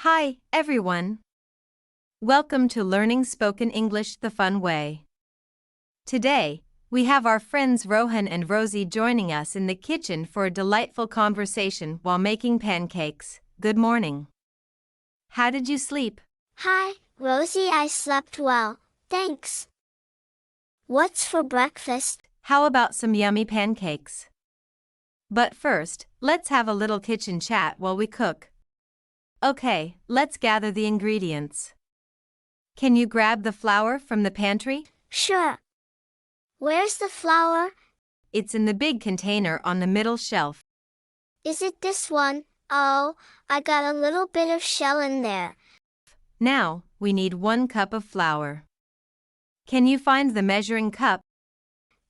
Hi, everyone. Welcome to Learning Spoken English the Fun Way. Today, we have our friends Rohan and Rosie joining us in the kitchen for a delightful conversation while making pancakes. Good morning. How did you sleep? Hi, Rosie, I slept well, thanks. What's for breakfast? How about some yummy pancakes? But first, let's have a little kitchen chat while we cook. Okay, let's gather the ingredients. Can you grab the flour from the pantry? Sure. Where's the flour? It's in the big container on the middle shelf. Is it this one? Oh, I got a little bit of shell in there. Now, we need 1 cup of flour. Can you find the measuring cup?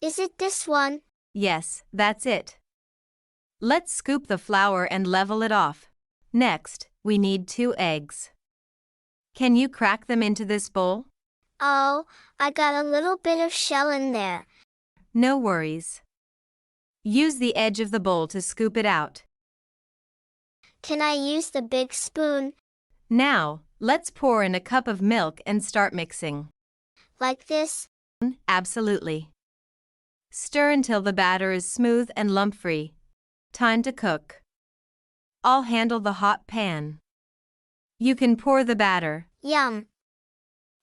Is it this one? Yes, that's it. Let's scoop the flour and level it off. Next, we need 2 eggs. Can you crack them into this bowl? Oh, I got a little bit of shell in there. No worries. Use the edge of the bowl to scoop it out. Can I use the big spoon? Now, let's pour in a cup of milk and start mixing. Like this? Absolutely. Stir until the batter is smooth and lump-free. Time to cook. I'll handle the hot pan. You can pour the batter. Yum.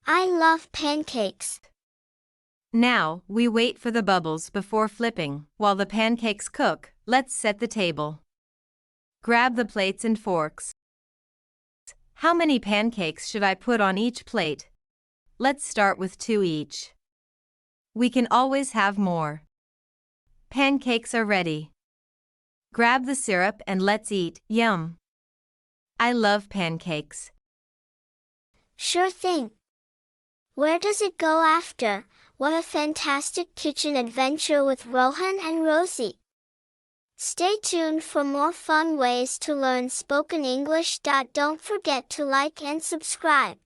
I love pancakes. Now, we wait for the bubbles before flipping. While the pancakes cook, let's set the table. Grab the plates and forks. How many pancakes should I put on each plate? Let's start with 2 each. We can always have more. Pancakes are ready. Grab the syrup and let's eat. Yum! I love pancakes. Sure thing. Where does it go after? What a fantastic kitchen adventure with Rohan and Rosie. Stay tuned for more fun ways to learn spoken English. Don't forget to like and subscribe.